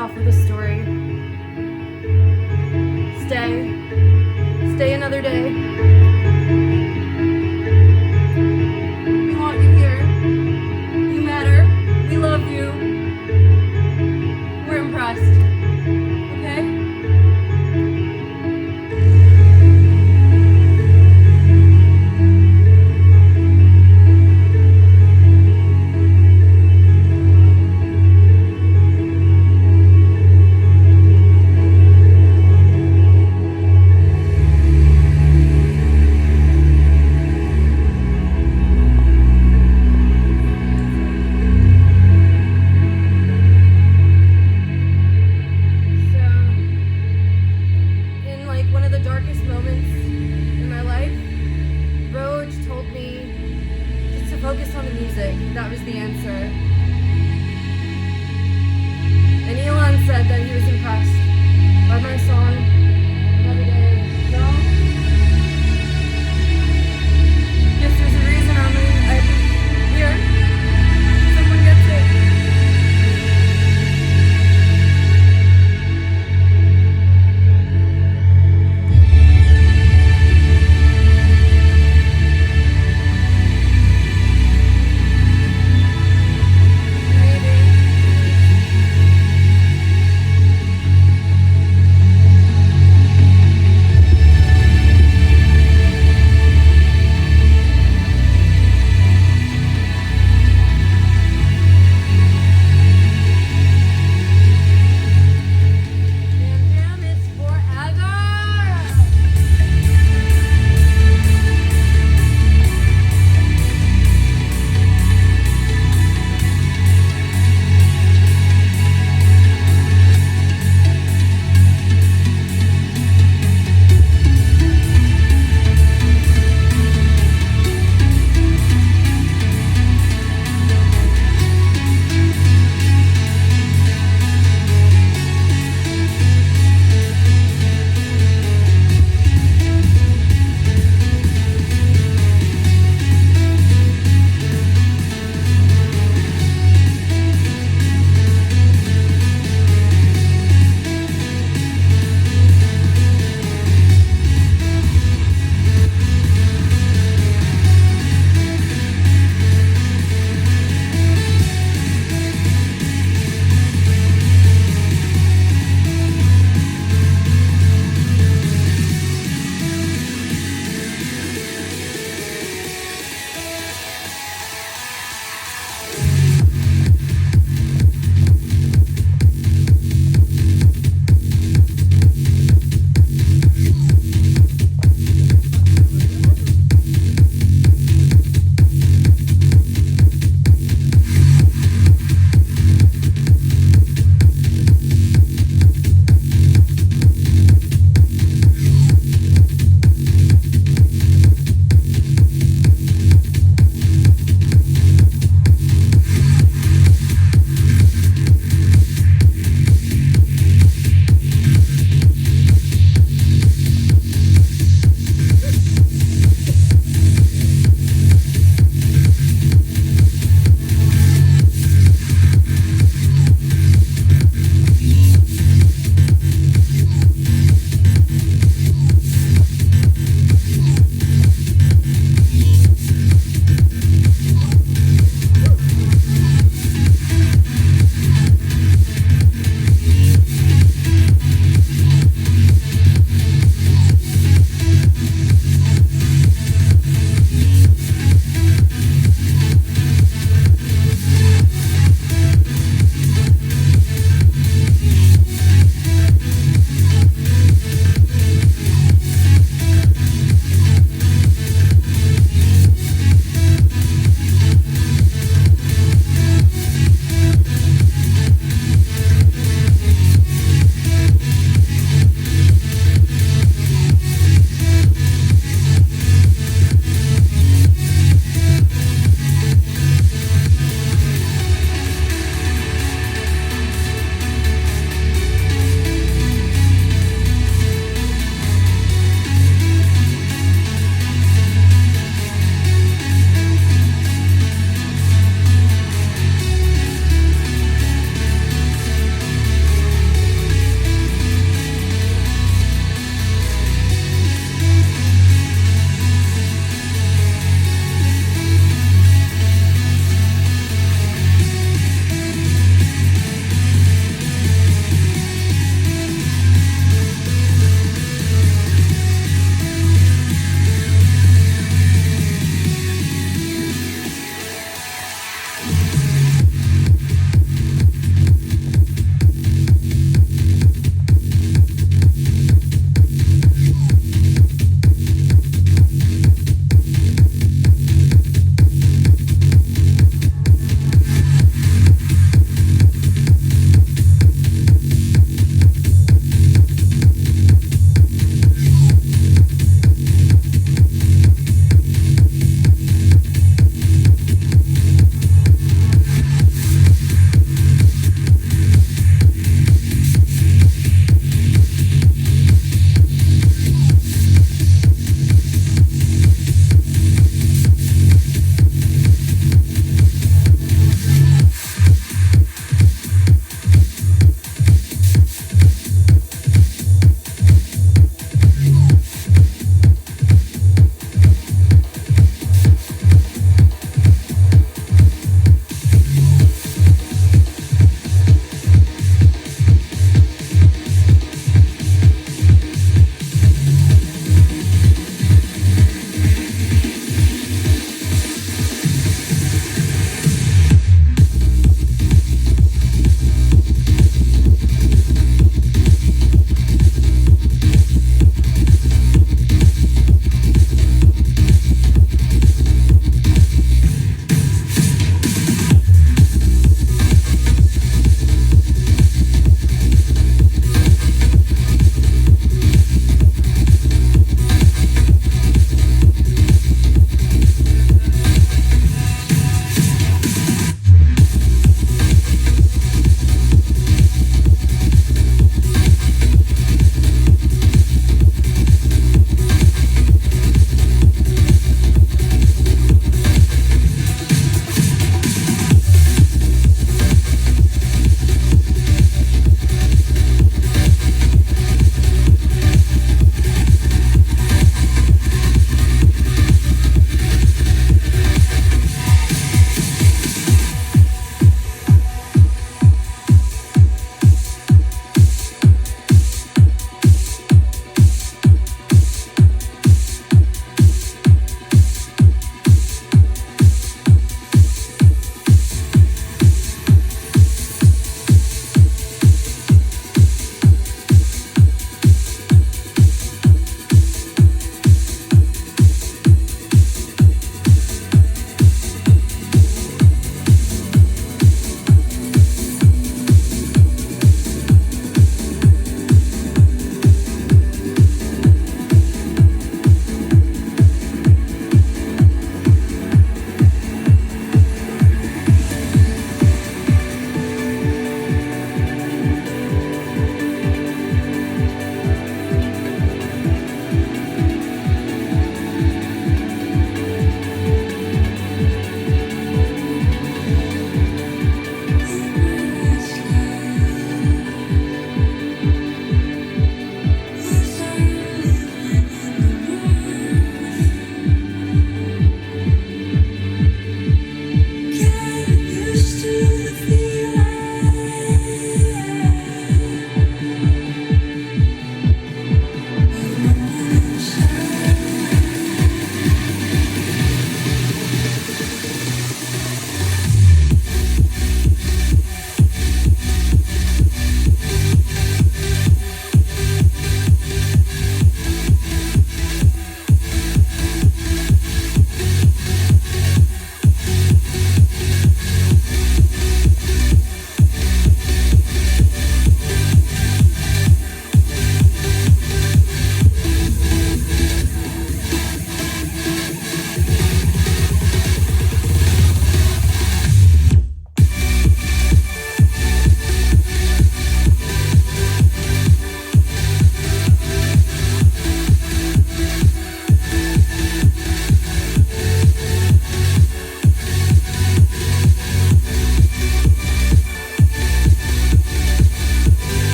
off with a story. Stay another day. We want you here. You matter. We love you. We're impressed. Okay? Darkest moments in my life, Roach told me just to focus on the music. That was the answer. And Elon said that he was impressed by my song, Another Day. No? Guess there's a reason I'm here. Someone gets it.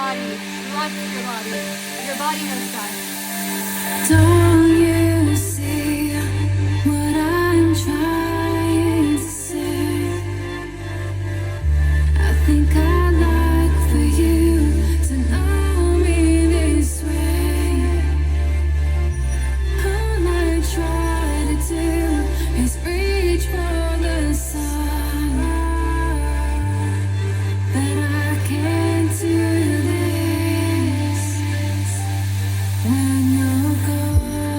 body. Relax your body. Your body knows best. Don't you see what I'm trying to say? I think I'd like for you to know me this way. All I try to do is reach for the sun, but I can't do this when you're gone.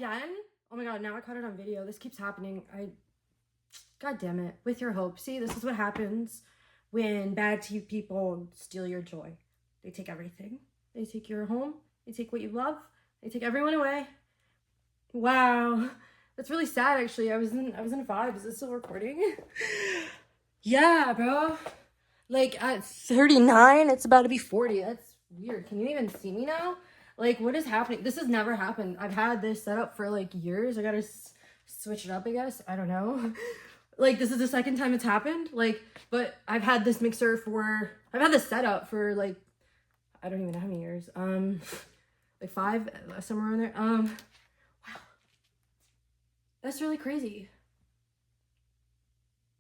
again? Oh my god, now I caught it on video. This keeps happening. God damn it. With your hope. See, this is what happens when bad people steal your joy. They take everything. They take your home. They take what you love. They take everyone away. Wow. That's really sad, actually. I was in a vibe. Is this still recording? Yeah, bro. Like, at 39, it's about to be 40. That's weird. Can you even see me now? Like, what is happening? This has never happened. I've had this set up for, like, years. I gotta switch it up, I guess. I don't know. Like, this is the second time it's happened. Like, but I've had this mixer for... I've had this set up for, like... I don't even know how many years. Like 5, somewhere in there. Wow. That's really crazy.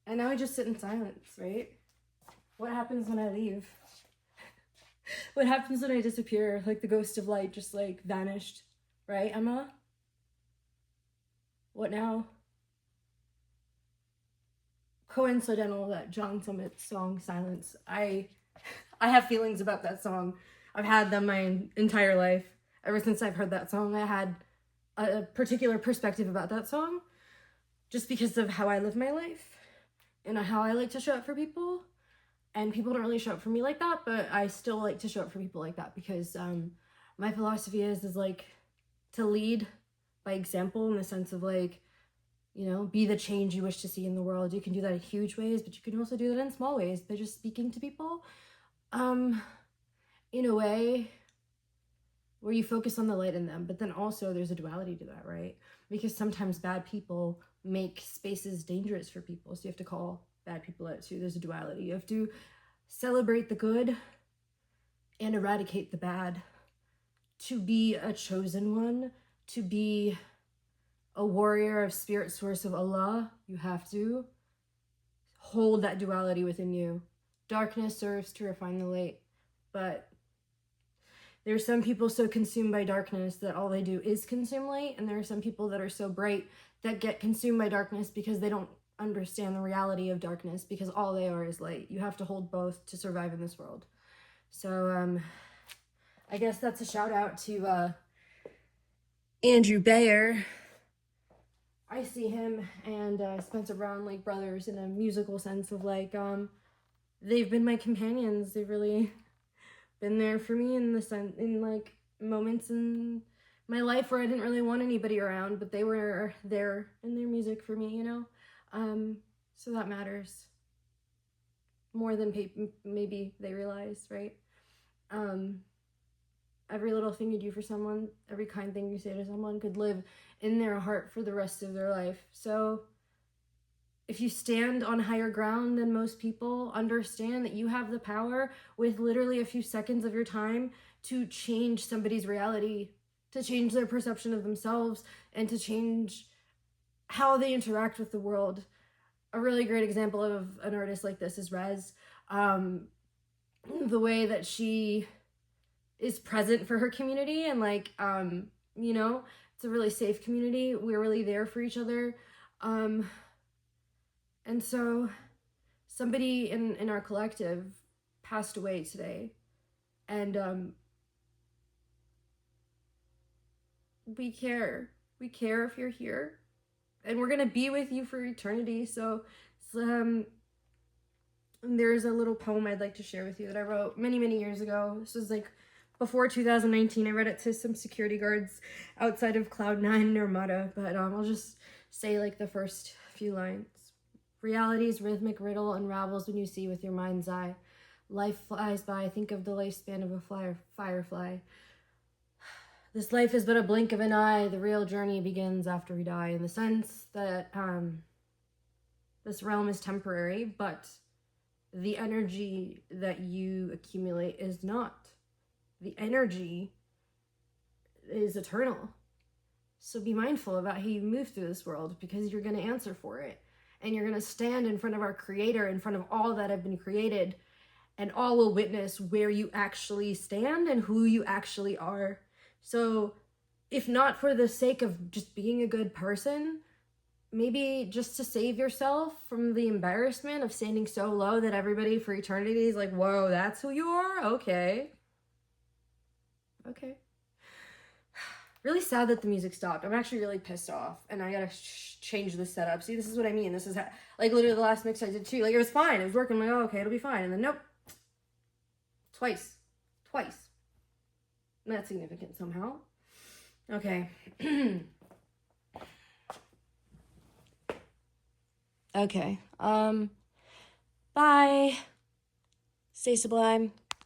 And now I just sit in silence, right? What happens when I leave? What happens when I disappear? Like the ghost of light just like vanished, right, Emma? What now? Coincidental that John Summit's song Silence. I have feelings about that song. I've had them my entire life. Ever since I've heard that song, I had a particular perspective about that song just because of how I live my life and how I like to show up for people. And people don't really show up for me like that, but I still like to show up for people like that because my philosophy is like to lead by example in the sense of like, you know, be the change you wish to see in the world. You can do that in huge ways, but you can also do that in small ways by just speaking to people in a way where you focus on the light in them. But then also there's a duality to that, right? Because sometimes bad people make spaces dangerous for people. So you have to call bad people out too. There's a duality. You have to celebrate the good and eradicate the bad. To be a chosen one, to be a warrior of spirit source of Allah, you have to hold that duality within you. Darkness serves to refine the light, but there's some people so consumed by darkness that all they do is consume light, and there are some people that are so bright that get consumed by darkness because they don't understand the reality of darkness, because all they are is light. You have to hold both to survive in this world. So I guess that's a shout out to Andrew Bayer. I see him and Spencer Brown like brothers in a musical sense of like they've been my companions. They've really been there for me in the sense, in like moments in my life where I didn't really want anybody around, but they were there in their music for me, you know. So that matters more than maybe they realize, right? Every little thing you do for someone, every kind thing you say to someone could live in their heart for the rest of their life. So if you stand on higher ground than most people, understand that you have the power with literally a few seconds of your time to change somebody's reality, to change their perception of themselves, and to change how they interact with the world. A really great example of an artist like this is Rez. The way that she is present for her community and like, you know, it's a really safe community. We're really there for each other. And so somebody in our collective passed away today, and we care if you're here, and we're gonna be with you for eternity. So there's a little poem I'd like to share with you that I wrote many years ago. This was like before 2019. I read it to some security guards outside of Cloud9 in Armada, but I'll just say like the first few lines. Reality's rhythmic riddle unravels when you see with your mind's eye. Life flies by, think of the lifespan of a firefly. This life is but a blink of an eye. The real journey begins after we die, in the sense that this realm is temporary, but the energy that you accumulate is not. The energy is eternal. So be mindful about how you move through this world, because you're going to answer for it. And you're going to stand in front of our Creator, in front of all that have been created, and all will witness where you actually stand and who you actually are. So if not for the sake of just being a good person, maybe just to save yourself from the embarrassment of standing so low that everybody for eternity is like, whoa, that's who you are? Okay. Really sad that the music stopped. I'm actually really pissed off, and I gotta change the setup. See, this is what I mean. This is like literally the last mix I did too. Like it was fine. It was working. I'm like, oh, okay, it'll be fine. And then nope. Twice. That's significant somehow. Okay. Okay. Bye. Stay sublime.